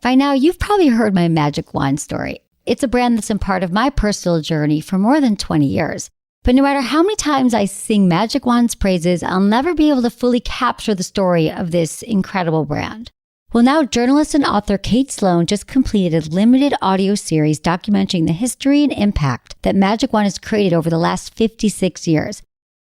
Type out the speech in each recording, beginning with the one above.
By now, you've probably heard my magic wand story. It's a brand that's been part of my personal journey for more than 20 years. But no matter how many times I sing Magic Wand's praises, I'll never be able to fully capture the story of this incredible brand. Well, now journalist and author Kate Sloan just completed a limited audio series documenting the history and impact that Magic Wand has created over the last 56 years.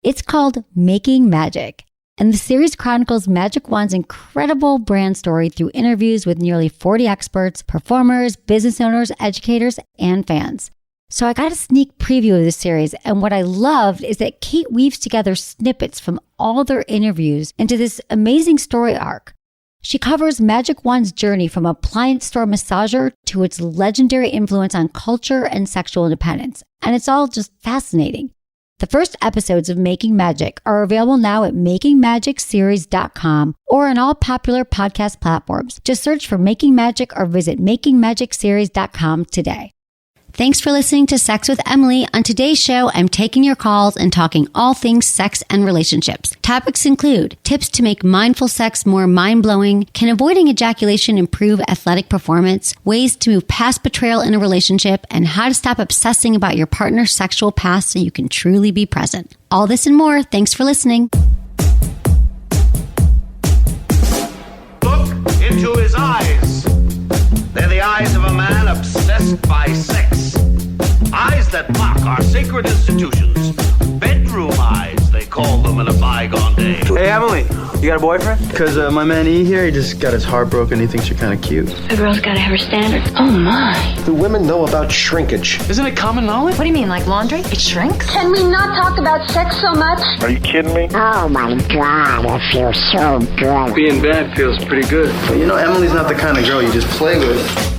It's called Making Magic. And the series chronicles Magic Wand's incredible brand story through interviews with nearly 40 experts, performers, business owners, educators, and fans. So I got a sneak preview of this series, and what I loved is that Kate weaves together snippets from all their interviews into this amazing story arc. She covers Magic Wand's journey from appliance store massager to its legendary influence on culture and sexual independence, and it's all just fascinating. The first episodes of Making Magic are available now at makingmagicseries.com or on all popular podcast platforms. Just search for Making Magic or visit makingmagicseries.com today. Thanks for listening to Sex with Emily. On today's show, I'm taking your calls and talking all things sex and relationships. Topics include tips to make mindful sex more mind-blowing, can avoiding ejaculation improve athletic performance, ways to move past betrayal in a relationship, and how to stop obsessing about your partner's sexual past so you can truly be present. All this and more. Thanks for listening. Look into his eyes. They're the eyes of a man obsessed by sex. Eyes that mock our sacred institutions. Bedroom eyes, they call them in a bygone day. Hey, Emily, you got a boyfriend? Because my man E here, he just got his heart broken. He thinks you're kind of cute. A girl's got to have her standards. Oh, my. Do women know about shrinkage? Isn't it common knowledge? What do you mean, like laundry? It shrinks? Can we not talk about sex so much? Are you kidding me? Oh my God, it feels so good. Being bad feels pretty good. But you know, Emily's not the kind of girl you just play with.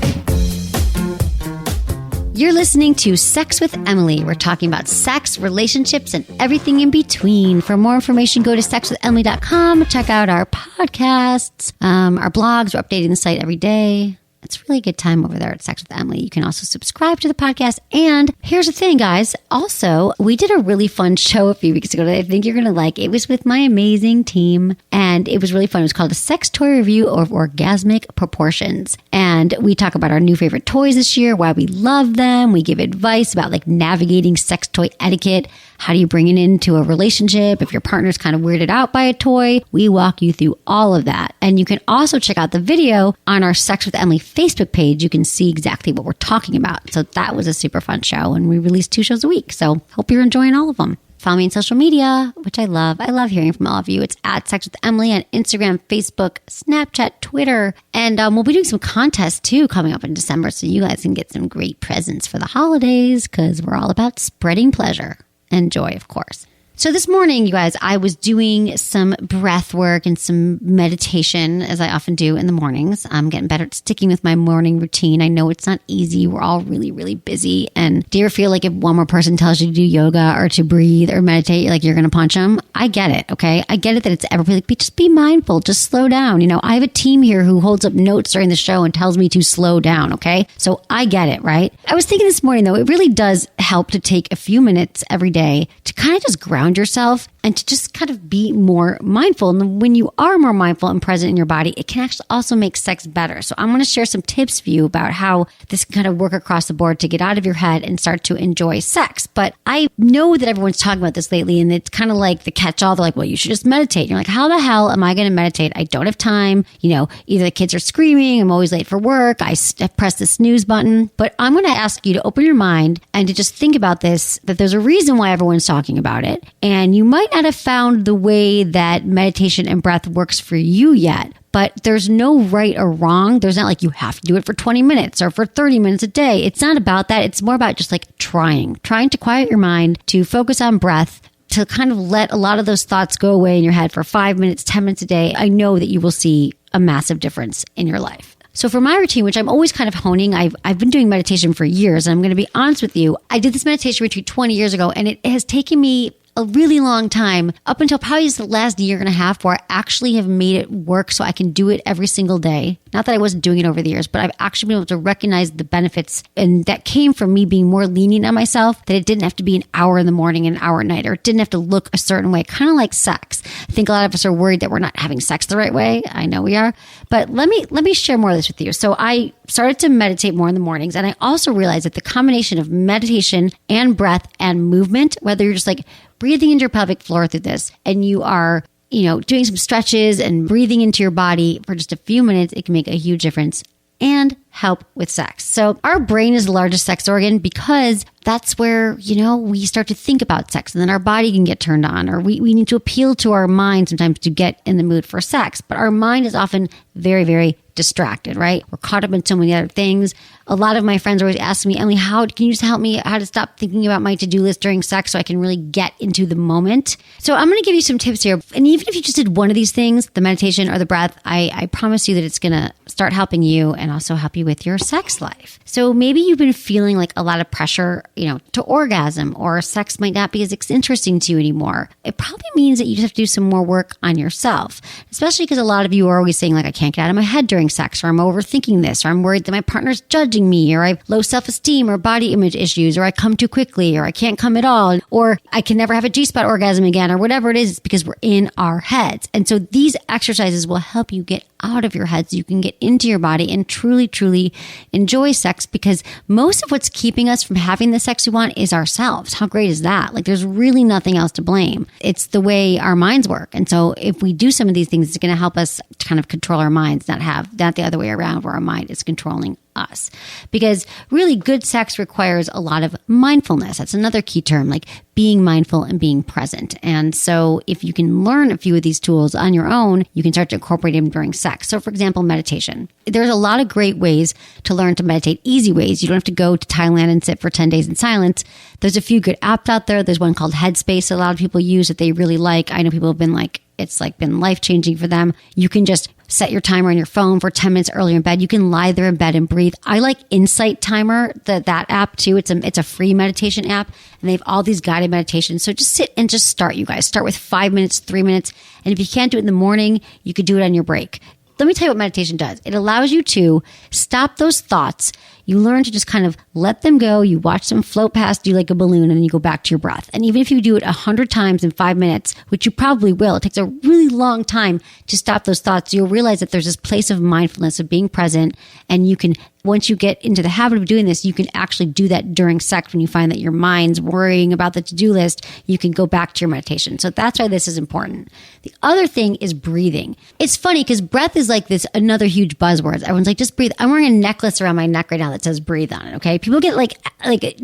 You're listening to Sex with Emily. We're talking about sex, relationships, and everything in between. For more information, go to sexwithemily.com. Check out our podcasts, our blogs. We're updating the site every day. It's really a good time over there at Sex with Emily. You can also subscribe to the podcast. And here's the thing, guys. Also, we did a really fun show a few weeks ago that I think you're going to like. It was with my amazing team, and it was really fun. It was called a sex toy review of orgasmic proportions. And we talk about our new favorite toys this year, why we love them. We give advice about like navigating sex toy etiquette. How do you bring it into a relationship? If your partner's kind of weirded out by a toy, we walk you through all of that. And you can also check out the video on our Sex with Emily Facebook page. You can see exactly what we're talking about. So that was a super fun show, and we release 2 shows a week. So hope you're enjoying all of them. Follow me on social media, which I love. I love hearing from all of you. It's at Sex with Emily on Instagram, Facebook, Snapchat, Twitter. And we'll be doing some contests too coming up in December. So you guys can get some great presents for the holidays because we're all about spreading pleasure and joy, of course. So this morning, you guys, I was doing some breath work and some meditation, as I often do in the mornings. I'm getting better at sticking with my morning routine. I know it's not easy. We're all really, really busy. And do you ever feel like if one more person tells you to do yoga or to breathe or meditate, like you're going to punch them? I get it, okay? I get it that it's everybody like, just be mindful, just slow down. You know, I have a team here who holds up notes during the show and tells me to slow down, okay? So I get it, right? I was thinking this morning, though, it really does help to take a few minutes every day to kind of just ground yourself and to just kind of be more mindful. And when you are more mindful and present in your body, it can actually also make sex better. So I'm going to share some tips for you about how this can kind of work across the board to get out of your head and start to enjoy sex. But I know that everyone's talking about this lately, and it's kind of like the catch-all. They're like, well, you should just meditate. And you're like, how the hell am I going to meditate? I don't have time. You know, either the kids are screaming, I'm always late for work, I press the snooze button. But I'm going to ask you to open your mind and to just think about this, that there's a reason why everyone's talking about it. And you might not have found the way that meditation and breath works for you yet, but there's no right or wrong. There's not like you have to do it for 20 minutes or for 30 minutes a day. It's not about that. It's more about just like trying to quiet your mind, to focus on breath, to kind of let a lot of those thoughts go away in your head for 5 minutes, 10 minutes a day. I know that you will see a massive difference in your life. So for my routine, which I'm always kind of honing, I've been doing meditation for years. And I'm going to be honest with you. I did this meditation retreat 20 years ago, and it has taken me a really long time, up until probably just the last year and a half, where I actually have made it work so I can do it every single day. Not that I wasn't doing it over the years, but I've actually been able to recognize the benefits. And that came from me being more lenient on myself, that it didn't have to be an hour in the morning and an hour at night, or it didn't have to look a certain way, kind of like sex. I think a lot of us are worried that we're not having sex the right way. I know we are. But let me share more of this with you. So I started to meditate more in the mornings. And I also realized that the combination of meditation and breath and movement, whether you're just like breathing into your pelvic floor through this and you are, doing some stretches and breathing into your body for just a few minutes, it can make a huge difference and help with sex. So our brain is the largest sex organ because that's where, we start to think about sex, and then our body can get turned on, or we need to appeal to our mind sometimes to get in the mood for sex. But our mind is often very, very distracted, right? We're caught up in so many other things. A lot of my friends are always asking me, Emily, can you just help me how to stop thinking about my to-do list during sex so I can really get into the moment? So I'm going to give you some tips here. And even if you just did one of these things, the meditation or the breath, I promise you that it's going to start helping you and also help you with your sex life. So maybe you've been feeling like a lot of pressure, to orgasm, or sex might not be as interesting to you anymore. It probably means that you just have to do some more work on yourself, especially because a lot of you are always saying like, I can't get out of my head during sex, or I'm overthinking this, or I'm worried that my partner's judging me, or I have low self-esteem or body image issues, or I come too quickly, or I can't come at all, or I can never have a G-spot orgasm again, or whatever it is, because we're in our heads. And so these exercises will help you get out of your head so you can get into your body and truly, truly enjoy sex, because most of what's keeping us from having the sex we want is ourselves. How great is that? Like, there's really nothing else to blame. It's the way our minds work. And so if we do some of these things, it's going to help us kind of control our minds, not the other way around where our mind is controlling us. Because really good sex requires a lot of mindfulness. That's another key term, like being mindful and being present. And so if you can learn a few of these tools on your own, you can start to incorporate them during sex. So for example, meditation. There's a lot of great ways to learn to meditate, easy ways. You don't have to go to Thailand and sit for 10 days in silence. There's a few good apps out there. There's one called Headspace that a lot of people use that they really like. I know people have been like, it's like been life-changing for them. You can just set your timer on your phone for 10 minutes earlier in bed. You can lie there in bed and breathe. I like Insight Timer, that app too. It's a free meditation app, and they have all these guided meditations. So just sit and just start, you guys. Start with 5 minutes, 3 minutes. And if you can't do it in the morning, you could do it on your break. Let me tell you what meditation does. It allows you to stop those thoughts. You learn to just kind of let them go. You watch them float past you like a balloon, and then you go back to your breath. And even if you do it 100 times in 5 minutes, which you probably will, it takes a really long time to stop those thoughts. You'll realize that there's this place of mindfulness, of being present. And you can, once you get into the habit of doing this, you can actually do that during sex. When you find that your mind's worrying about the to-do list, you can go back to your meditation. So that's why this is important. The other thing is breathing. It's funny because breath is like this, another huge buzzword. Everyone's like, just breathe. I'm wearing a necklace around my neck right now that says breathe on it. Okay. People get like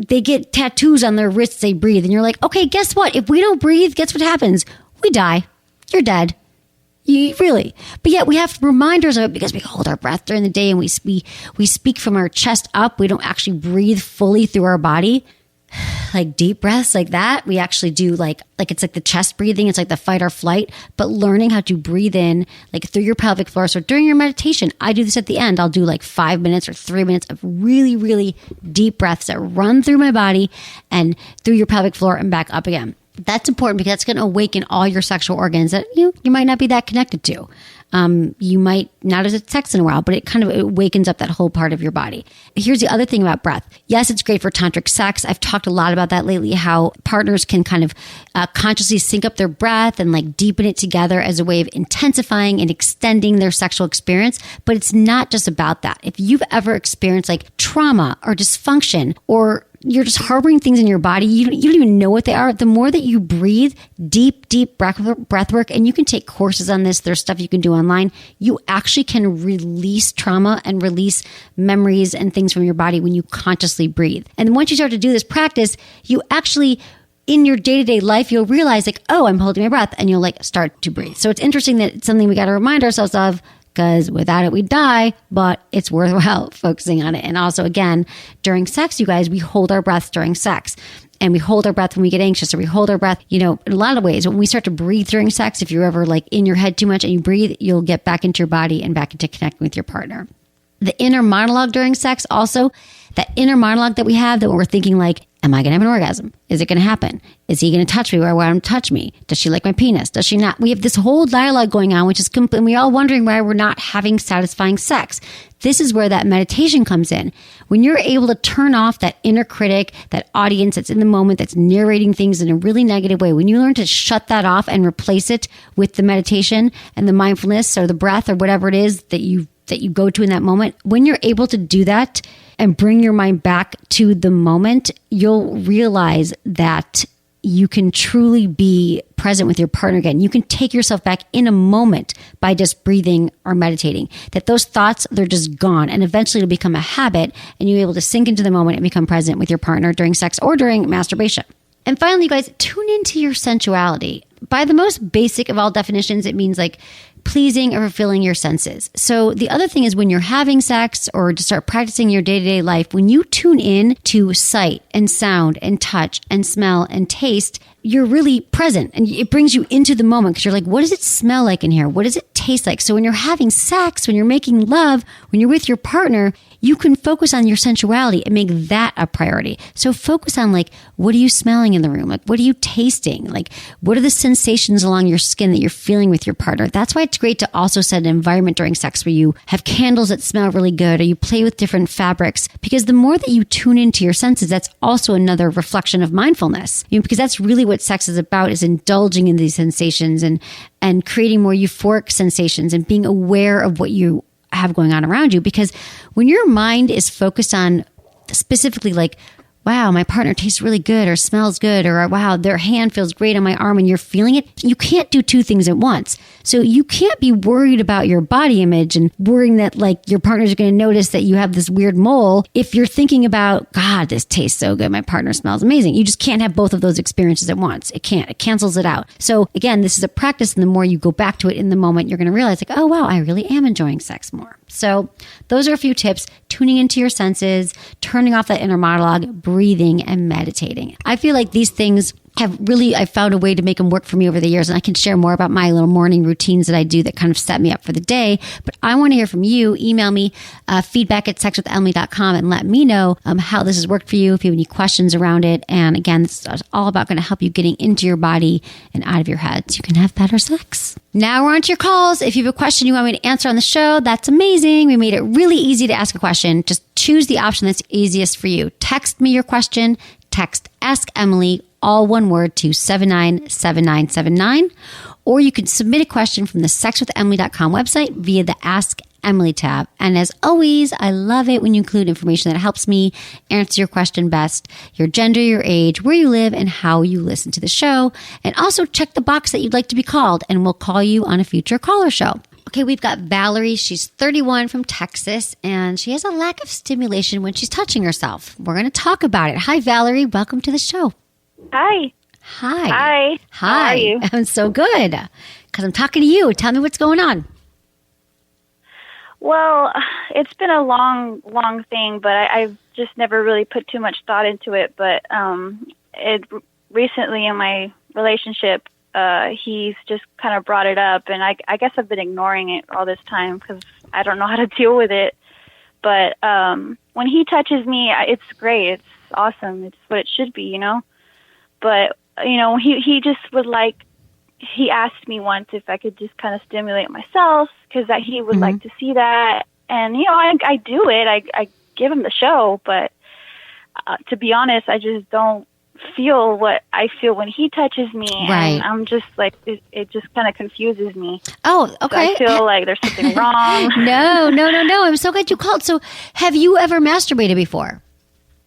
they get tattoos on their wrists, say breathe. And you're like, okay, guess what? If we don't breathe, guess what happens? We die. You're dead. Really. But yet we have reminders of it because we hold our breath during the day, and we speak from our chest up. We don't actually breathe fully through our body. Like deep breaths like that. We actually do like it's like the chest breathing. It's like the fight or flight, but learning how to breathe in like through your pelvic floor. So during your meditation, I do this at the end. I'll do like 5 minutes or 3 minutes of really, really deep breaths that run through my body and through your pelvic floor and back up again. That's important because that's going to awaken all your sexual organs that you might not be that connected to. You might not have had sex in a while, but it wakens up that whole part of your body. Here's the other thing about breath. Yes, it's great for tantric sex. I've talked a lot about that lately, how partners can kind of consciously sync up their breath and like deepen it together as a way of intensifying and extending their sexual experience. But it's not just about that. If you've ever experienced like trauma or dysfunction, or you're just harboring things in your body, you don't even know what they are. The more that you breathe, deep breath work, and you can take courses on this. There's stuff you can do online. You actually can release trauma and release memories and things from your body when you consciously breathe. And once you start to do this practice, you actually, in your day-to-day life, you'll realize like, oh, I'm holding my breath, and you'll like start to breathe. So it's interesting that it's something we got to remind ourselves of, because without it, we die, but it's worthwhile focusing on it. And also, again, during sex, you guys, we hold our breaths during sex. And we hold our breath when we get anxious, or we hold our breath, in a lot of ways. When we start to breathe during sex, if you're ever like in your head too much and you breathe, you'll get back into your body and back into connecting with your partner. The inner monologue during sex also, that inner monologue that we have, that when we're thinking like, Am I going to have an orgasm? Is it going to happen? Is he going to touch me where I want him to touch me? Does she like my penis? Does she not? We have this whole dialogue going on, which is and we're all wondering why we're not having satisfying sex. This is where that meditation comes in. When you're able to turn off that inner critic, that audience that's in the moment, that's narrating things in a really negative way, when you learn to shut that off and replace it with the meditation and the mindfulness or the breath or whatever it is that you go to in that moment, when you're able to do that and bring your mind back to the moment, you'll realize that you can truly be present with your partner again. You can take yourself back in a moment by just breathing or meditating. That those thoughts, they're just gone. And eventually it'll become a habit and you're able to sink into the moment and become present with your partner during sex or during masturbation. And finally, you guys, tune into your sensuality. By the most basic of all definitions, it means like pleasing or fulfilling your senses. So the other thing is when you're having sex or to start practicing your day-to-day life, when you tune in to sight and sound and touch and smell and taste, you're really present and it brings you into the moment because you're like, what does it smell like in here? What does it taste like? So when you're having sex, when you're making love, when you're with your partner, you can focus on your sensuality and make that a priority. So focus on like, what are you smelling in the room? Like, what are you tasting? Like, what are the sensations along your skin that you're feeling with your partner? That's why it's great to also set an environment during sex where you have candles that smell really good or you play with different fabrics, because the more that you tune into your senses, that's also another reflection of mindfulness. Because that's really what sex is about, is indulging in these sensations and creating more euphoric sensations and being aware of what you have going on around you. Because when your mind is focused on specifically like, wow, my partner tastes really good or smells good, or wow, their hand feels great on my arm, and you're feeling it, you can't do two things at once. So you can't be worried about your body image and worrying that like your partner's going to notice that you have this weird mole if you're thinking about, God, this tastes so good, my partner smells amazing. You just can't have both of those experiences at once. It can't. It cancels it out. So again, this is a practice, and the more you go back to it in the moment, you're going to realize like, oh wow, I really am enjoying sex more. So those are a few tips: tuning into your senses, turning off that inner monologue, breathing, and meditating. I feel like these things I found a way to make them work for me over the years, and I can share more about my little morning routines that I do that kind of set me up for the day. But I want to hear from you. Email me feedback@sexwithemily.com and let me know how this has worked for you, if you have any questions around it. And again, this is all about going to help you getting into your body and out of your head so you can have better sex. Now we're on to your calls. If you have a question you want me to answer on the show, that's amazing. We made it really easy to ask a question. Just choose the option that's easiest for you. Text me your question. Text Ask Emily, all one word, to 797979. Or you can submit a question from the sexwithemily.com website via the Ask Emily tab. And as always, I love it when you include information that helps me answer your question best: your gender, your age, where you live, and how you listen to the show. And also check the box that you'd like to be called, and we'll call you on a future caller show. Okay, we've got Valerie. She's 31 from Texas, and she has a lack of stimulation when she's touching herself. We're going to talk about it. Hi, Valerie. Welcome to the show. Hi. Hi. Hi. How are you? I'm so good because I'm talking to you. Tell me what's going on. Well, it's been a long thing, but I've just never really put too much thought into it. But recently in my relationship, he's just kind of brought it up, and I guess I've been ignoring it all this time because I don't know how to deal with it. But when he touches me, it's great. It's awesome. It's what it should be, you know. But you know, he just would like. He asked me once if I could just kind of stimulate myself because he would like to see that, and you know, I do it. I give him the show, but to be honest, I just don't feel what I feel when he touches me, right. And I'm just like, it just kind of confuses me. Oh, okay. So I feel like there's something wrong. No. I'm so glad you called. So have you ever masturbated before?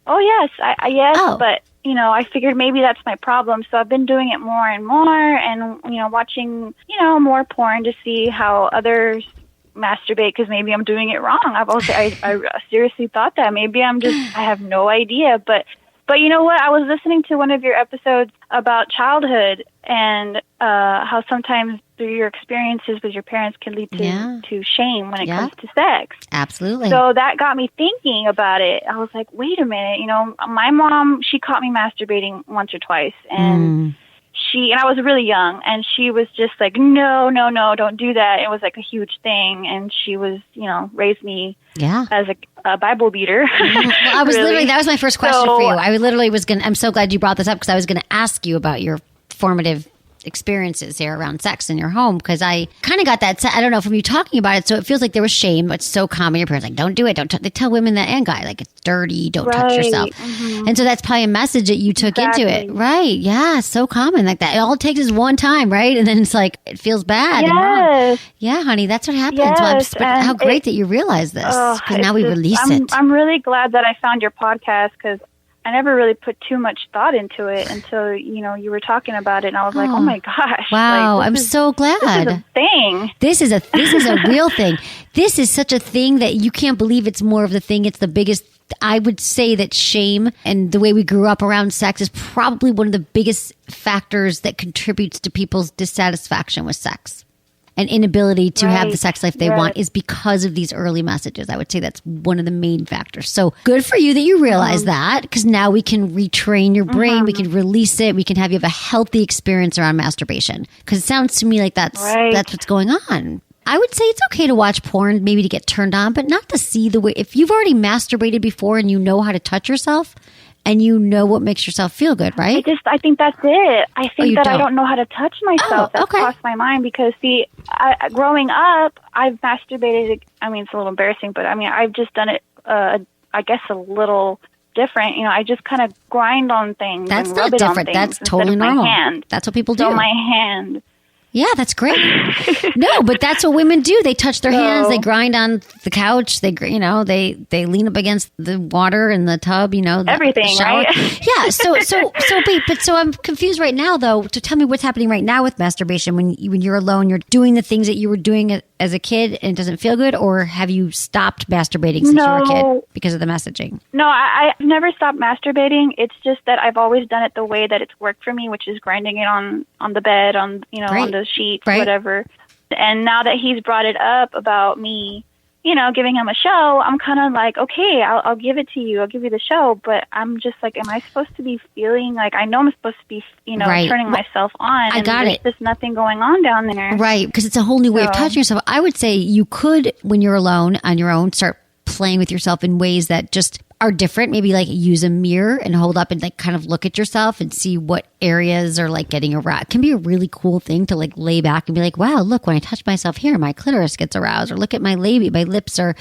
Oh, yes. Yes, Oh. But, you know, I figured maybe that's my problem. So I've been doing it more and more and, you know, watching, you know, more porn to see how others masturbate because maybe I'm doing it wrong. I seriously thought that. Maybe I have no idea, But you know what? I was listening to one of your episodes about childhood and how sometimes through your experiences with your parents can lead to shame when it comes to sex. Absolutely. So that got me thinking about it. I was like, wait a minute. You know, my mom, she caught me masturbating once or twice. And and I was really young, and she was just like, no, don't do that. It was like a huge thing, and she was, raised me as a Bible beater. Well, I was really. literally, that was my first question for you. I literally was going to, I'm so glad you brought this up because I was going to ask you about your formative experiences here around sex in your home, because I kind of got that, I don't know, from you talking about it. So it feels like there was shame. It's so common. Your parents like, don't do it. They tell women that and guy, like, it's dirty. Don't touch yourself. Mm-hmm. And so that's probably a message that you took into it. Right. Yeah. So common like that. All it takes is one time. Right. And then it's like, it feels bad. Yes. Yeah, honey, that's what happens. Yes. Well, how great that you realize this, because now we release it. I'm really glad that I found your podcast, because I never really put too much thought into it until, you were talking about it, and I was like, oh my gosh. Wow, I'm so glad. This is a thing. This is a real thing. This is such a thing that you can't believe it's more of the thing. It's the biggest. I would say that shame and the way we grew up around sex is probably one of the biggest factors that contributes to people's dissatisfaction with sex. And inability to have the sex life they want is because of these early messages. I would say that's one of the main factors. So good for you that you realize that, because now we can retrain your brain. We can release it. We can have you have a healthy experience around masturbation, because it sounds to me like that's what's going on. I would say it's okay to watch porn, maybe to get turned on, but not to see the way. If you've already masturbated before and you know how to touch yourself, and you know what makes yourself feel good, right? I think that's it. I think that I don't know how to touch myself. That's crossed my mind, because, see, growing up, I've masturbated. I mean, it's a little embarrassing, but I mean, I've just done it, I guess, a little different. I just kind of grind on things. That's and not rub different. That's totally normal. My hand. That's what people do. So my hand. Yeah, that's great. No, but that's what women do. They touch their hands. They grind on the couch. They lean up against the water in the tub. Everything, right? Yeah. So I'm confused right now, though. To tell me what's happening right now with masturbation when you're alone, you're doing the things that you were doing as a kid and it doesn't feel good, or have you stopped masturbating since you were a kid because of the messaging? No, I've never stopped masturbating. It's just that I've always done it the way that it's worked for me, which is grinding it on the bed, on the sheets, whatever. And now that he's brought it up about me, giving him a show, I'm kind of like, okay, I'll give it to you. I'll give you the show. But I'm just like, am I supposed to be feeling like, I know I'm supposed to be, turning myself on. I got it. There's just nothing going on down there. Right. Because it's a whole new way of touching yourself. I would say you could, when you're alone on your own, start playing with yourself in ways that just are different. Maybe like use a mirror and hold up and like kind of look at yourself and see what areas are like getting aroused. It can be a really cool thing to like lay back and be like, wow, look, when I touch myself here, my clitoris gets aroused, or look at my labia, my lips are,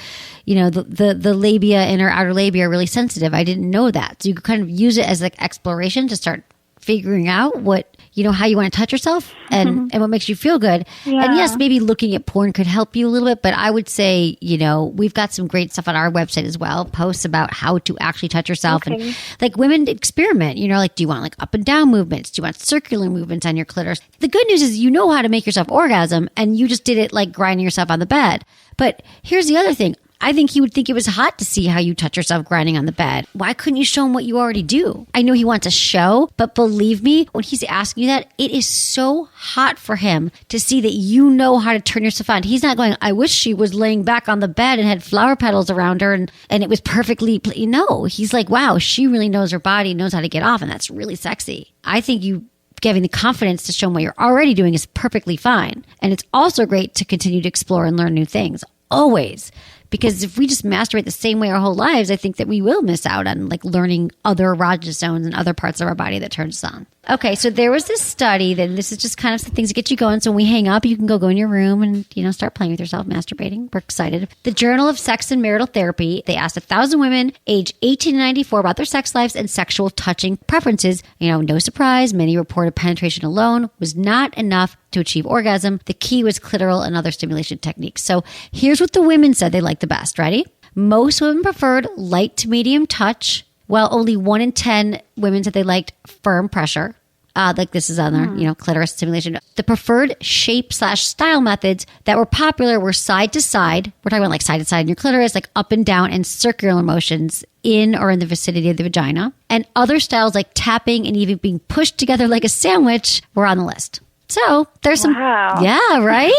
the labia and our outer labia are really sensitive. I didn't know that. So you could kind of use it as like exploration to start figuring out what, how you want to touch yourself and what makes you feel good. Yeah. And yes, maybe looking at porn could help you a little bit, but I would say, we've got some great stuff on our website as well, posts about how to actually touch yourself. Okay. And like women experiment, like, do you want like up and down movements? Do you want circular movements on your clitoris? The good news is how to make yourself orgasm, and you just did it like grinding yourself on the bed. But here's the other thing. I think he would think it was hot to see how you touch yourself grinding on the bed. Why couldn't you show him what you already do? I know he wants a show, but believe me, when he's asking you that, it is so hot for him to see that you know how to turn yourself on. He's not going, I wish she was laying back on the bed and had flower petals around her and it was perfectly, no. He's like, wow, she really knows her body, knows how to get off, and that's really sexy. I think you having the confidence to show him what you're already doing is perfectly fine. And it's also great to continue to explore and learn new things. Always. Because if we just masturbate the same way our whole lives, I think that we will miss out on like learning other erogenous zones and other parts of our body that turns us on. Okay, so there was this study that this is just kind of some things that get you going. So when we hang up, you can go in your room and, start playing with yourself, masturbating. We're excited. The Journal of Sex and Marital Therapy, they asked 1,000 women age 18 to 94 about their sex lives and sexual touching preferences. No surprise, many reported penetration alone was not enough to achieve orgasm. The key was clitoral and other stimulation techniques. So here's what the women said they liked the best. Ready? Most women preferred light to medium touch, while only 1 in 10 women said they liked firm pressure. Like this is on their, clitoris stimulation. The preferred shape/style methods that were popular were side to side. We're talking about like side to side in your clitoris, like up and down, and circular motions in or in the vicinity of the vagina. And other styles like tapping and even being pushed together like a sandwich were on the list. So there's some, yeah, right?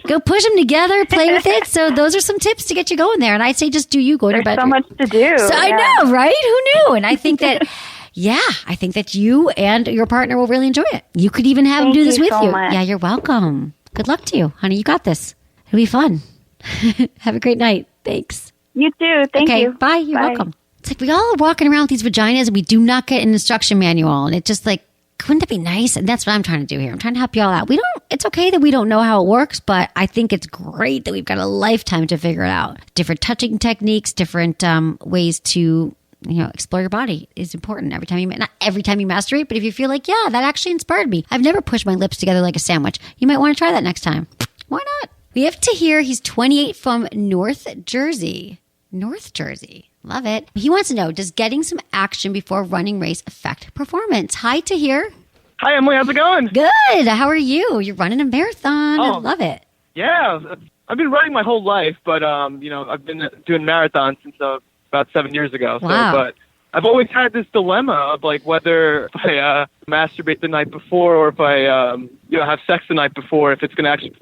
Go push them together, play with it. So those are some tips to get you going there. And I'd say just do you go to your bedroom. There's so much to do. So I know, right? Who knew? And I think that, yeah, I think that you and your partner will really enjoy it. You could even have him do this with you. Much. Yeah, you're welcome. Good luck to you, honey. You got this. It'll be fun. Have a great night. Thanks. You too. Thank you. Bye. You're welcome. It's like we all are walking around with these vaginas and we do not get an instruction manual. And it's just like, wouldn't that be nice? And that's what I'm trying to do here. I'm trying to help you all out. It's okay that we don't know how it works, but I think it's great that we've got a lifetime to figure it out. Different touching techniques, different ways to, explore your body is important every time not every time you masturbate, but if you feel like, yeah, that actually inspired me. I've never pushed my lips together like a sandwich. You might want to try that next time. Why not? We have Tahir. He's 28 from North Jersey. North Jersey. Love it. He wants to know, does getting some action before running race affect performance? Hi, Tahir. Hi, Emily. How's it going? Good. How are you? You're running a marathon. I love it. Yeah. I've been running my whole life, but, I've been doing marathons since about 7 years ago. Wow. But I've always had this dilemma of, like, whether if I masturbate the night before or if I, have sex the night before, if it's going to actually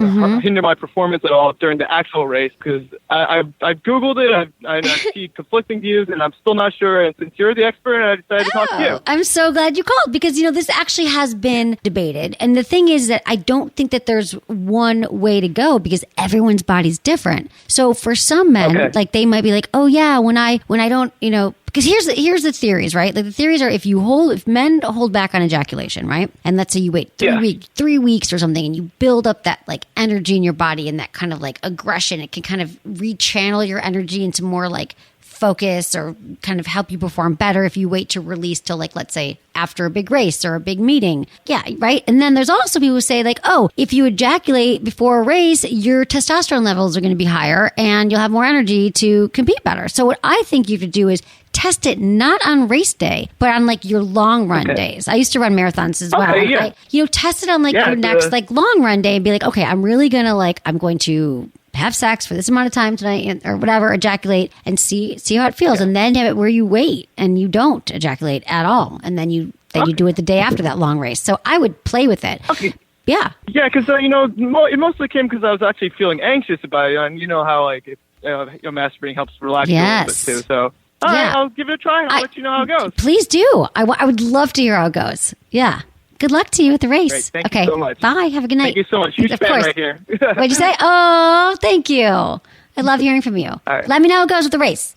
hinder my performance at all during the actual race. Because I've Googled it, I see conflicting views, and I'm still not sure. And since you're the expert, I decided to talk to you. I'm so glad you called because, this actually has been debated. And the thing is that I don't think that there's one way to go because everyone's body's different. So for some men, like they might be like, oh yeah, when I don't, because here's the theories, right? Like the theories are if men hold back on ejaculation, right? And let's say you wait 3 weeks or something and you build up that like energy in your body and that kind of like aggression, it can kind of rechannel your energy into more like focus or kind of help you perform better if you wait to release till like, let's say after a big race or a big meeting. Yeah, right. And then there's also people who say like, oh, if you ejaculate before a race, your testosterone levels are going to be higher and you'll have more energy to compete better. So what I think you could do is test it not on race day, but on like your long run days. I used to run marathons as well. Yeah. Test it on like your next like long run day and be like, okay, I'm going to have sex for this amount of time tonight or whatever, ejaculate and see how it feels. And then have it where you wait and you don't ejaculate at all. And then you do it the day after that long race. So I would play with it. Okay. Yeah. Yeah, because, it mostly came because I was actually feeling anxious about it. And you know how, like, masturbating helps relax you a little bit, too. So, all right, I'll give it a try and I'll let you know how it goes. Please do. I would love to hear how it goes. Yeah. Good luck to you with the race. Great. Thank you so much. Bye. Have a good night. Thank you so much. Huge fan right here. What'd you say? Oh, thank you. I love hearing from you. All right. Let me know how it goes with the race.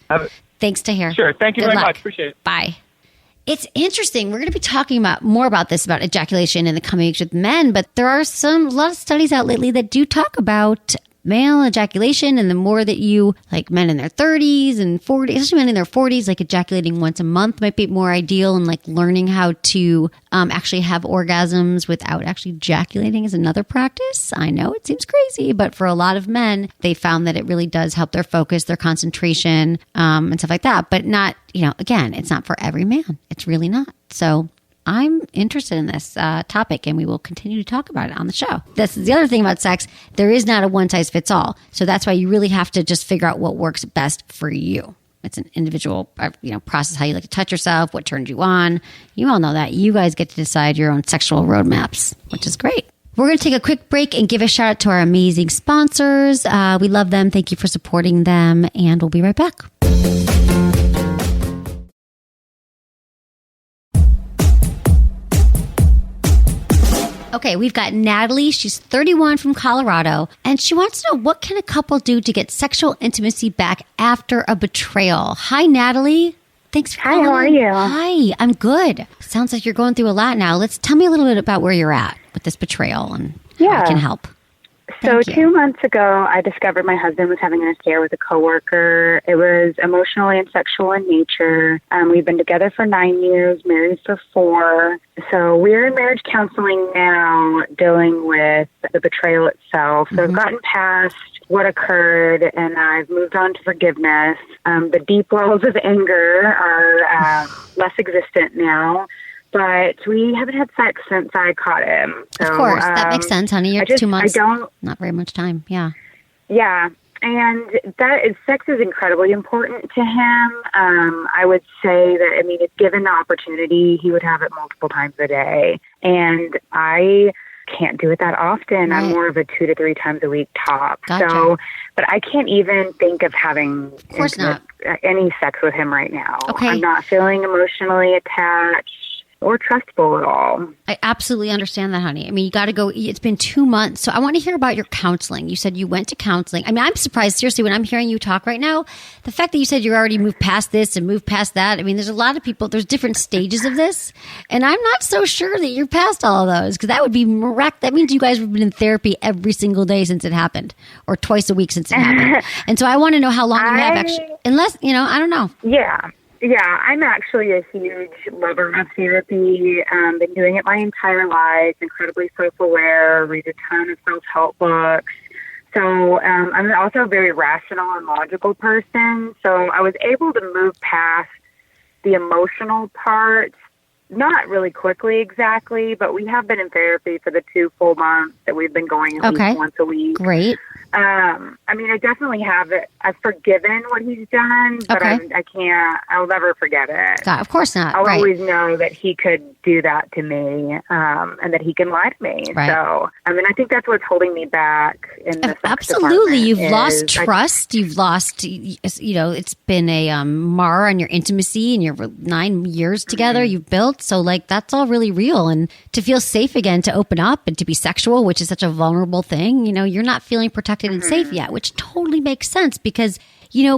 Thanks to hear. Sure. Thank you very much. Appreciate it. Bye. It's interesting. We're going to be talking more about this, about ejaculation in the coming weeks with men, but there are a lot of studies out lately that do talk about male ejaculation, and the more that you, like men in their 30s and 40s, especially men in their 40s, like ejaculating once a month might be more ideal, and like learning how to actually have orgasms without actually ejaculating is another practice. I know it seems crazy, but for a lot of men, they found that it really does help their focus, their concentration, and stuff like that. But not, again, it's not for every man. It's really not. So I'm interested in this topic, and we will continue to talk about it on the show. This is the other thing about sex. There is not a one size fits all. So that's why you really have to just figure out what works best for you. It's an individual, process, how you like to touch yourself, what turns you on. You all know that. You guys get to decide your own sexual roadmaps, which is great. We're going to take a quick break and give a shout out to our amazing sponsors. We love them. Thank you for supporting them, and we'll be right back. Okay, we've got Natalie. She's 31 from Colorado, and she wants to know, what can a couple do to get sexual intimacy back after a betrayal? Hi, Natalie. Thanks for calling. Hi, how are you? Hi, I'm good. Sounds like you're going through a lot now. Tell me a little bit about where you're at with this betrayal and how I can help. So 2 months ago, I discovered my husband was having an affair with a coworker. It was emotionally and sexual in nature. We've been together for 9 years, married for 4. So we're in marriage counseling now, dealing with the betrayal itself. So I've gotten past what occurred, and I've moved on to forgiveness. The deep wells of anger are less existent now. But we haven't had sex since I caught him. So, of course, that makes sense, honey. You're 2 months, not very much time. Yeah. Yeah. And sex is incredibly important to him. I would say that, if given the opportunity, he would have it multiple times a day. And I can't do it that often. Right. I'm more of a 2 to 3 times a week top. Gotcha. So, but I can't even think of having course not. any sex with him right now. Okay. I'm not feeling emotionally attached or trustful at all. I absolutely understand that, honey. I mean, you got to go. It's been 2 months. So I want to hear about your counseling. You said you went to counseling. I mean, I'm surprised, seriously, when I'm hearing you talk right now, the fact that you said you already moved past this and moved past that. I mean, there's a lot of people, there's different stages of this. And I'm not so sure that you're past all of those, because that would be miraculous. That means you guys have been in therapy every single day since it happened, or twice a week since it happened. And so I want to know how long you have actually, unless, I don't know. Yeah, I'm actually a huge lover of therapy. Been doing it my entire life, incredibly self-aware, read a ton of self-help books. So I'm also a very rational and logical person. So I was able to move past the emotional part, not really quickly exactly, but we have been in therapy for the 2 full months that we've been going at least once a week. Great. I mean, I definitely have it. I've forgiven what he's done, but I'll never forget it. God, of course not. I'll always know that he could do that to me, and that he can lie to me. Right. So, I mean, I think that's what's holding me back in the sex Absolutely. You've department lost trust. You've lost, it's been a mar on your intimacy and your 9 years together you've built. So like, that's all really real. And to feel safe again, to open up and to be sexual, which is such a vulnerable thing, you're not feeling protected and safe yet, which totally makes sense because,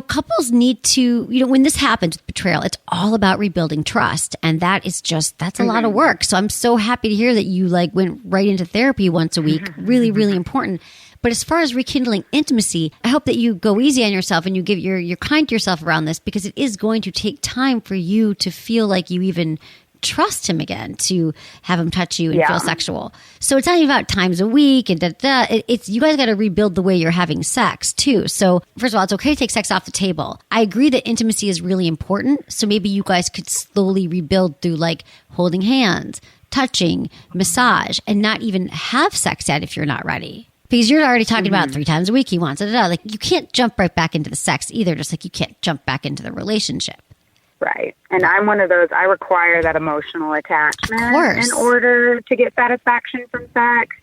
couples need to, when this happens with betrayal, it's all about rebuilding trust. And that's a lot of work. So I'm so happy to hear that you went right into therapy once a week. Really, really important. But as far as rekindling intimacy, I hope that you go easy on yourself and you're kind to yourself around this, because it is going to take time for you to feel like you even trust him again, to have him touch you and feel sexual. So it's not even about times a week and it's you guys got to rebuild the way you're having sex too. So first of all, it's okay to take sex off the table. I agree that intimacy is really important. So maybe you guys could slowly rebuild through holding hands, touching, massage, and not even have sex yet if you're not ready. Because you're already talking about 3 times a week he wants it. You can't jump right back into the sex either, just like you can't jump back into the relationship. Right. And I'm one of those, I require that emotional attachment in order to get satisfaction from sex.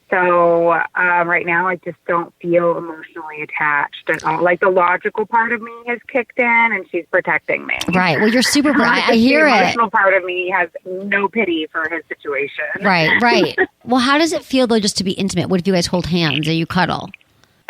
So right now I just don't feel emotionally attached at all. The logical part of me has kicked in and she's protecting me. Right. Well, you're super, I hear it. The emotional part of me has no pity for his situation. Right. Well, how does it feel though just to be intimate? What if you guys hold hands or you cuddle?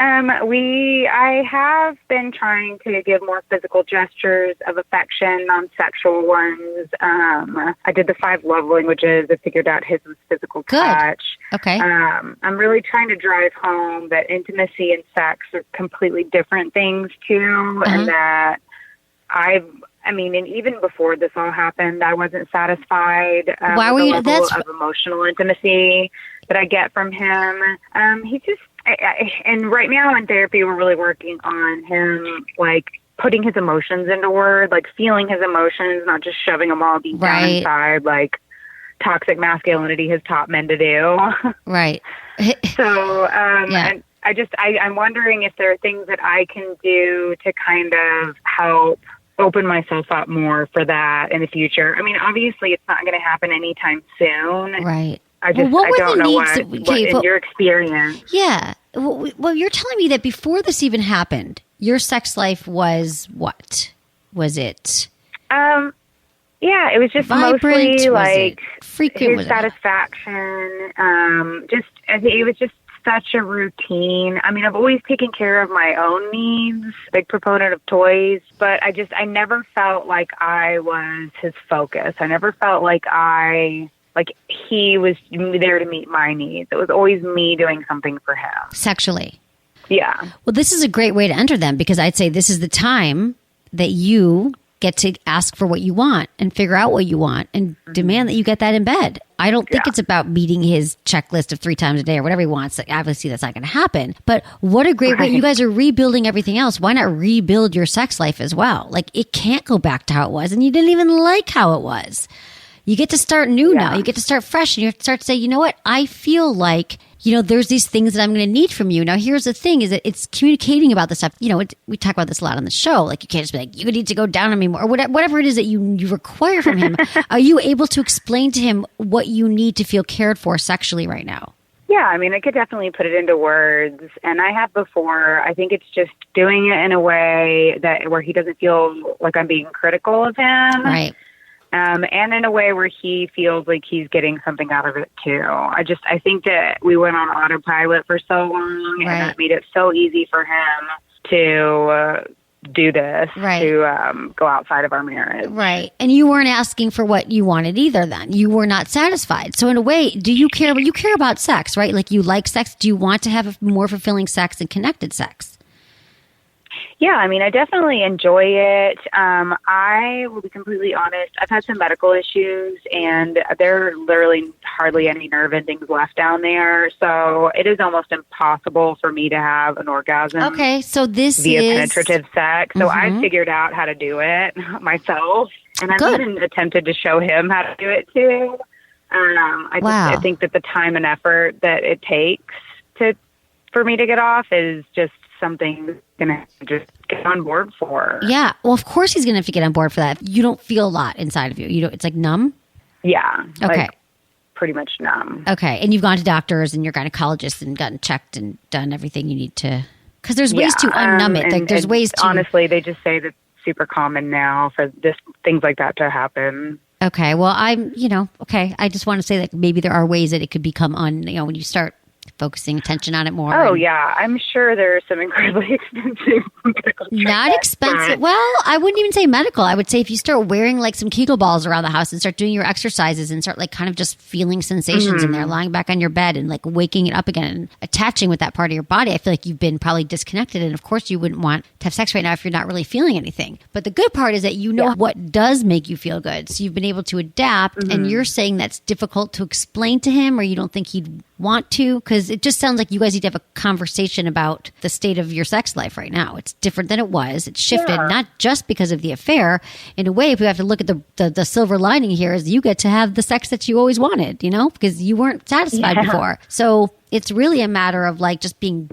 I have been trying to give more physical gestures of affection, non-sexual ones. I did the 5 love languages. I figured out his was physical touch. Okay. I'm really trying to drive home that intimacy and sex are completely different things too, and that and even before this all happened, I wasn't satisfied Why were with you, the level of emotional intimacy that I get from him. He just... and right now in therapy, we're really working on him, putting his emotions into words, feeling his emotions, not just shoving them all deep down inside, toxic masculinity has taught men to do. Right. So, and I'm wondering if there are things that I can do to kind of help open myself up more for that in the future. I mean, obviously it's not going to happen anytime soon. Right. I don't know what in your experience. Yeah. Well, you're telling me that before this even happened, your sex life was what? Was it? Yeah, it was just vibrant? Mostly frequent? His satisfaction. It was just such a routine. I mean, I've always taken care of my own needs, big proponent of toys, but I never felt like I was his focus. I never felt like he was there to meet my needs. It was always me doing something for him. Sexually. Yeah. Well, this is a great way to enter them, because I'd say this is the time that you get to ask for what you want and figure out what you want and demand that you get that in bed. I don't think it's about meeting his checklist of 3 times a day or whatever he wants. Obviously, that's not going to happen. But what a great way. You guys are rebuilding everything else. Why not rebuild your sex life as well? It can't go back to how it was, and you didn't even like how it was. You get to start new now. You get to start fresh, and you have to start to say, you know what? I feel like, there's these things that I'm going to need from you. Now, here's the thing is that it's communicating about this stuff. We talk about this a lot on the show. You can't just be you need to go down on me more, or whatever it is that you require from him. Are you able to explain to him what you need to feel cared for sexually right now? Yeah, I mean, I could definitely put it into words, and I have before. I think it's just doing it in a way that where he doesn't feel like I'm being critical of him, Right. and in a way where he feels like he's getting something out of it too. I think that we went on autopilot for so long, and that made it so easy for him to do this, to go outside of our marriage. Right. And you weren't asking for what you wanted either then. You were not satisfied. So in a way, do you care? You care about sex, right? Like you like sex. Do you want to have a more fulfilling sex and connected sex? Yeah, I mean, I definitely enjoy it. I will be completely honest. I've had some medical issues, and there are literally hardly any nerve endings left down there. So it is almost impossible for me to have an orgasm. Okay, so this via is penetrative sex. So I figured out how to do it myself, and I've even attempted to show him how to do it too. I think that the time and effort that it takes for me to get off is just something I'm going to just get on board for. Yeah. Well, of course he's going to have to get on board for that. You don't feel a lot inside of you. It's like numb? Yeah. Okay. Like pretty much numb. Okay. And you've gone to doctors and your gynecologist and gotten checked and done everything you need to. Because there's ways to unnumb it. Like there's ways to. Honestly, they just say that's super common now for things like that to happen. Okay. Well, okay. I just want to say that maybe there are ways that it could become when you start focusing attention on it more. Oh, yeah. I'm sure there are some incredibly expensive medical Not expensive. Well, I wouldn't even say medical. I would say if you start wearing like some Kegel balls around the house and start doing your exercises and start like kind of just feeling sensations in there, lying back on your bed and like waking it up again and attaching with that part of your body, I feel like you've been probably disconnected. And of course you wouldn't want to have sex right now if you're not really feeling anything. But the good part is that you know what does make you feel good. So you've been able to adapt and you're saying that's difficult to explain to him or you don't think he'd want to, because it just sounds like you guys need to have a conversation about the state of your sex life right now. It's different than it was. It's shifted, not just because of the affair. In a way, if we have to look at the silver lining here is you get to have the sex that you always wanted, because you weren't satisfied before. So it's really a matter of like just being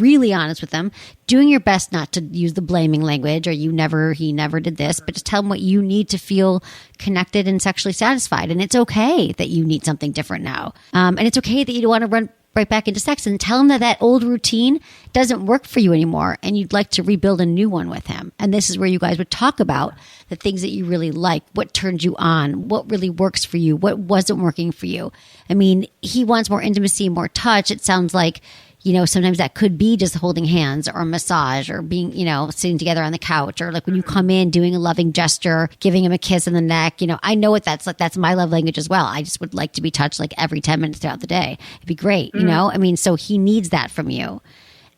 really honest with them, doing your best not to use the blaming language or he never did this, but just tell them what you need to feel connected and sexually satisfied. And it's okay that you need something different now. And it's okay that you don't want to run right back into sex, and tell him that old routine doesn't work for you anymore and you'd like to rebuild a new one with him. And this is where you guys would talk about the things that you really like, what turned you on, what really works for you, what wasn't working for you. I mean, he wants more intimacy, more touch. It sounds like, sometimes that could be just holding hands or a massage or being, sitting together on the couch or like when you come in doing a loving gesture, giving him a kiss in the neck. I know what that's like. That's my love language as well. I just would like to be touched like every 10 minutes throughout the day. It'd be great. I mean, so he needs that from you.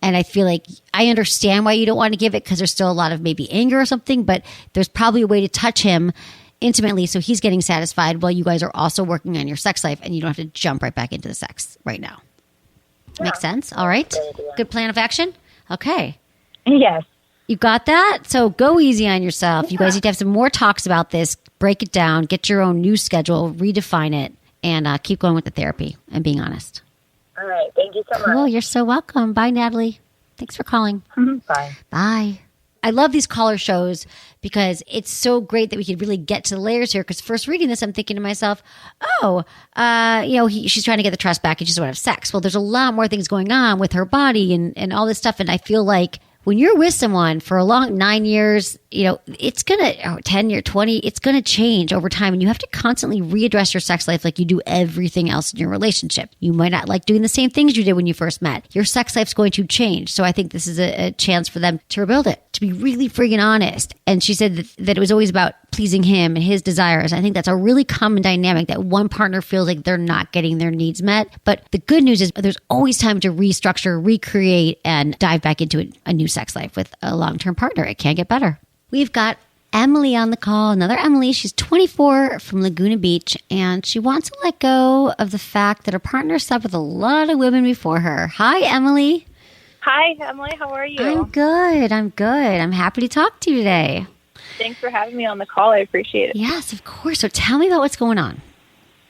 And I feel like I understand why you don't want to give it because there's still a lot of maybe anger or something, but there's probably a way to touch him intimately so he's getting satisfied while you guys are also working on your sex life and you don't have to jump right back into the sex right now. Makes sense. All right. Good plan of action. Okay. Yes. You got that? So go easy on yourself. You guys need to have some more talks about this. Break it down. Get your own new schedule. Redefine it. And keep going with the therapy and being honest. All right. Thank you so much. Cool. You're so welcome. Bye, Natalie. Thanks for calling. Bye. Bye. I love these caller shows because it's so great that we could really get to the layers here. Because first reading this, I'm thinking to myself, she's trying to get the trust back and she just want to have sex. Well, there's a lot more things going on with her body and all this stuff. And I feel like when you're with someone for a long 9 years, it's going to, 10 year, 20, it's going to change over time. And you have to constantly readdress your sex life like you do everything else in your relationship. You might not like doing the same things you did when you first met. Your sex life's going to change. So I think this is a chance for them to rebuild it, to be really friggin' honest. And she said that it was always about pleasing him and his desires. I think that's a really common dynamic that one partner feels like they're not getting their needs met. But the good news is there's always time to restructure, recreate, and dive back into a new sex life with a long-term partner. It can't get better. We've got Emily on the call. Another Emily. She's 24 from Laguna Beach, and she wants to let go of the fact that her partner slept with a lot of women before her. Hi, Emily. Hi, Emily. How are you? I'm good. I'm happy to talk to you today. Thanks for having me on the call. I appreciate it. Yes, of course. So tell me about what's going on.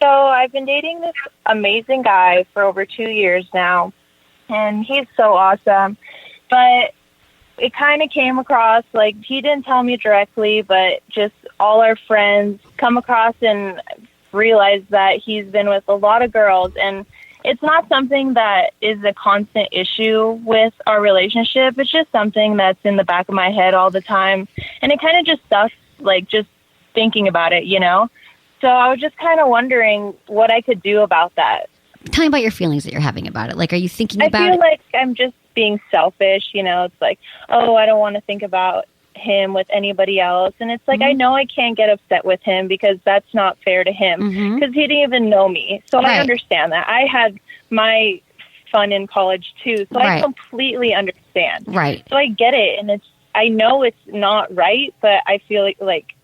So I've been dating this amazing guy for over 2 years now, and he's so awesome. But it kind of came across like he didn't tell me directly, but just all our friends come across and realize that he's been with a lot of girls. And it's not something that is a constant issue with our relationship. It's just something that's in the back of my head all the time. And it kind of just sucks, like, just thinking about it, you know? So I was just kind of wondering what I could do about that. Tell me about your feelings that you're having about it. Like, are you thinking about it? I feel like I'm just being selfish, you know? It's like, oh, I don't want to think about him with anybody else. And it's like, I know I can't get upset with him because that's not fair to him because he didn't even know me. So I understand that. I had my fun in college too. So I completely understand. Right. So I get it. And I know it's not right, but I feel like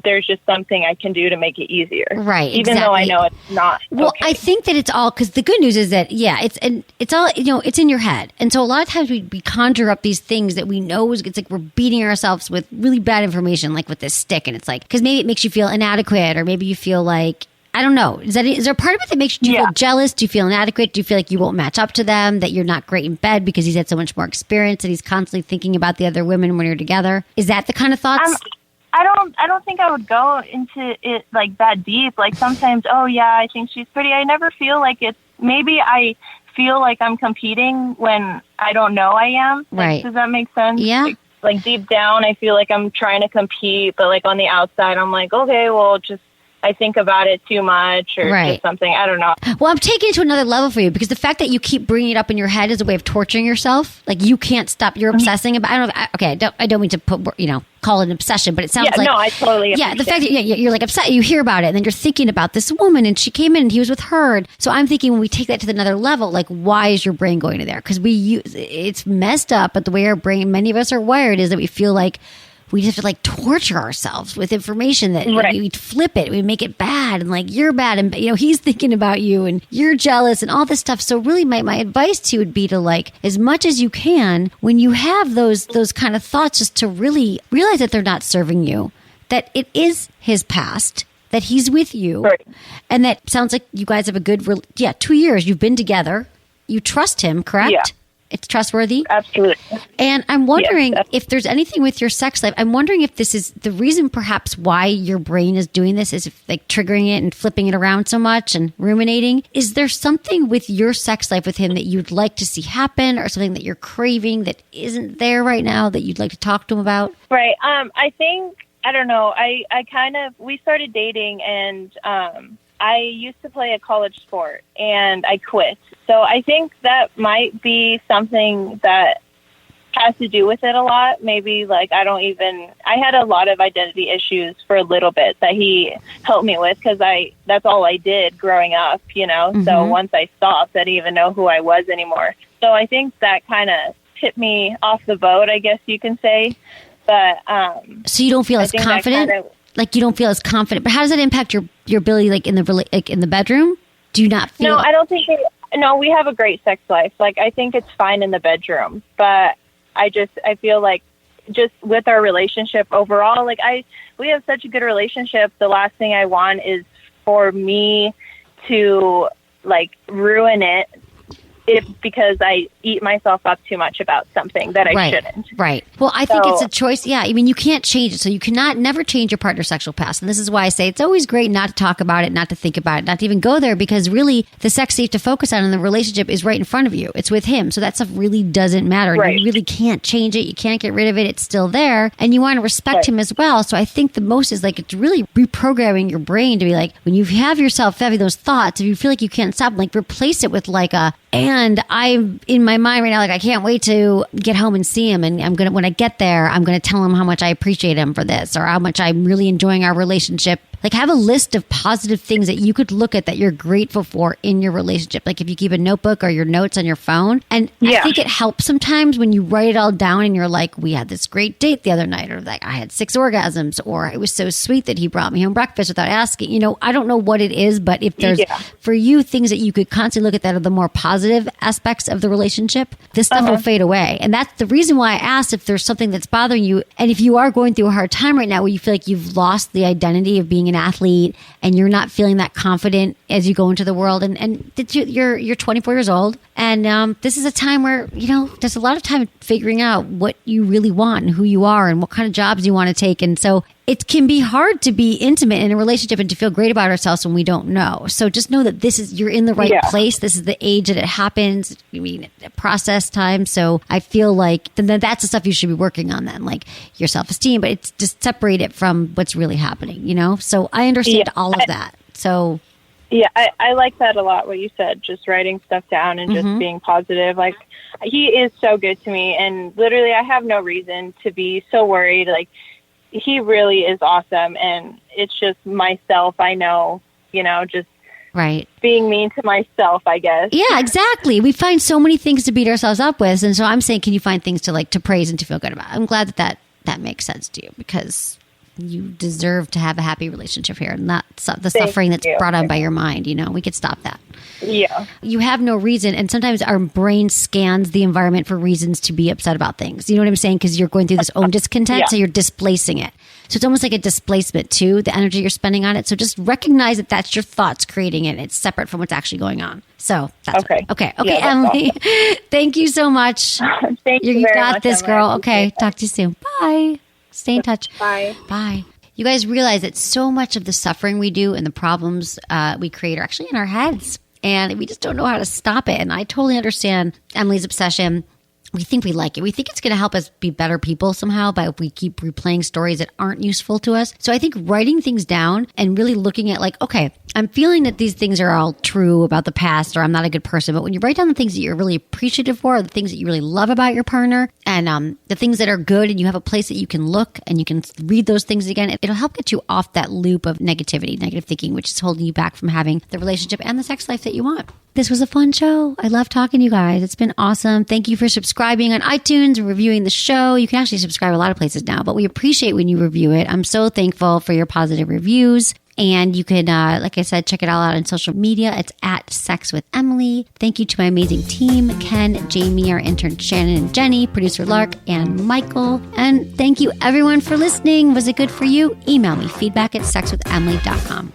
there's just something I can do to make it easier. Right. Even though I know it's not. Well, I think that it's all, because the good news is that, it's all, it's in your head. And so a lot of times we conjure up these things that we know it's like we're beating ourselves with really bad information, like with this stick. And it's like, because maybe it makes you feel inadequate, or maybe you feel like, I don't know. Is there a part of it that makes you feel jealous? Do you feel inadequate? Do you feel like you won't match up to them? That you're not great in bed because he's had so much more experience and he's constantly thinking about the other women when you're together? Is that the kind of thoughts? I don't think I would go into it like that deep. Like sometimes, oh yeah, I think she's pretty. I never feel like it's, maybe I feel like I'm competing when I don't know I am. Right. Does that make sense? Yeah. Like deep down, I feel like I'm trying to compete, but like on the outside, I'm like, okay, well, just I think about it too much or just something. I don't know. Well, I'm taking it to another level for you because the fact that you keep bringing it up in your head is a way of torturing yourself. Like you can't stop. You're obsessing about. I don't mean to put call it an obsession, but it sounds like. No, I totally. Yeah, the fact that you're like upset, you hear about it, and then you're thinking about this woman, and she came in, and he was with her. So I'm thinking when we take that to another level, like why is your brain going to there? Because it's messed up, but the way our brain, many of us are wired, is that we feel like we just have to like torture ourselves with information that we flip it, we make it bad, and like you're bad, and he's thinking about you, and you're jealous, and all this stuff. So really, my advice to you would be to like, as much as you can, when you have those kind of thoughts, just to really realize that they're not serving you, that it is his past, that he's with you, and that sounds like you guys have a good 2 years you've been together, you trust him, correct? Yeah. It's trustworthy? Absolutely. And I'm wondering if there's anything with your sex life. I'm wondering if this is the reason perhaps why your brain is doing this, is like triggering it and flipping it around so much and ruminating. Is there something with your sex life with him that you'd like to see happen, or something that you're craving that isn't there right now that you'd like to talk to him about? Right. I think, I don't know. We started dating, and I used to play a college sport and I quit. So I think that might be something that has to do with it a lot. Maybe like I had a lot of identity issues for a little bit that he helped me with, because that's all I did growing up, So once I stopped, I didn't even know who I was anymore. So I think that kind of tipped me off the boat, I guess you can say. But so you don't feel as confident? Like you don't feel as confident, but how does that impact your ability, like in the bedroom? Do you not feel? No, I don't think. No, we have a great sex life. Like I think it's fine in the bedroom, but I feel like just with our relationship overall, like we have such a good relationship. The last thing I want is for me to like ruin it because I eat myself up too much about something that I shouldn't. Right. Well, I think it's a choice. Yeah. I mean, you can't change it. So you cannot never change your partner's sexual past. And this is why I say it's always great not to talk about it, not to think about it, not to even go there, because really the sex you have to focus on in the relationship is right in front of you. It's with him. So that stuff really doesn't matter. Right. You really can't change it. You can't get rid of it. It's still there. And you want to respect him as well. So I think the most is like, it's really reprogramming your brain to be like, when you have yourself having those thoughts, if you feel like you can't stop, like replace it with like and I'm in my mind right now, like I can't wait to get home and see him. And when I get there, I'm going to tell him how much I appreciate him for this, or how much I'm really enjoying our relationship. Like have a list of positive things that you could look at that you're grateful for in your relationship. Like if you keep a notebook or your notes on your phone. And I think it helps sometimes when you write it all down and you're like, we had this great date the other night, or like I had 6 orgasms, or it was so sweet that he brought me home breakfast without asking. I don't know what it is, but if there's for you things that you could constantly look at that are the more positive aspects of the relationship, this stuff will fade away. And that's the reason why I asked if there's something that's bothering you. And if you are going through a hard time right now where you feel like you've lost the identity of being an athlete and you're not feeling that confident as you go into the world, and you're 24 years old, and this is a time where there's a lot of time figuring out what you really want and who you are and what kind of jobs you want to take. And so it can be hard to be intimate in a relationship and to feel great about ourselves when we don't know. So just know that you're in the right place. This is the age that it happens. I mean, process time. So I feel like then that's the stuff you should be working on then, like your self-esteem, but it's just separate it from what's really happening, you know? So I understand all of that. So yeah, I like that a lot, what you said, just writing stuff down and just being positive. Like, he is so good to me, and literally I have no reason to be so worried. Like, he really is awesome, and it's just myself, I know, you know, just being mean to myself, I guess. Yeah, exactly. We find so many things to beat ourselves up with, and so I'm saying, can you find things to praise and to feel good about? I'm glad that makes sense to you, because you deserve to have a happy relationship here, and not the suffering that's brought on by your mind. You know, we could stop that. Yeah. You have no reason, and sometimes our brain scans the environment for reasons to be upset about things. You know what I'm saying? Because you're going through this own discontent, so you're displacing it. So it's almost like a displacement too, the energy you're spending on it. So just recognize that that's your thoughts creating it. It's separate from what's actually going on. So that's okay. Okay, yeah, Emily. Awesome. Thank you so much. Thank you. You very got much, this, Emily. girl. Okay, talk to you soon. Bye. Stay in touch. Bye. Bye. You guys realize that so much of the suffering we do and the problems we create are actually in our heads. And we just don't know how to stop it. And I totally understand Emily's obsession. We think we like it. We think it's going to help us be better people somehow, but if we keep replaying stories that aren't useful to us. So I think writing things down and really looking at like, okay, I'm feeling that these things are all true about the past, or I'm not a good person. But when you write down the things that you're really appreciative for, or the things that you really love about your partner, and the things that are good, and you have a place that you can look and you can read those things again, it'll help get you off that loop of negativity, negative thinking, which is holding you back from having the relationship and the sex life that you want. This was a fun show. I love talking to you guys. It's been awesome. Thank you for subscribing on iTunes and reviewing the show. You can actually subscribe a lot of places now, but we appreciate when you review it. I'm so thankful for your positive reviews. And you can, like I said, check it all out on social media. It's at Sex with Emily. Thank you to my amazing team, Ken, Jamie, our intern Shannon and Jenny, producer Lark, and Michael. And thank you everyone for listening. Was it good for you? Email me, feedback@sexwithemily.com.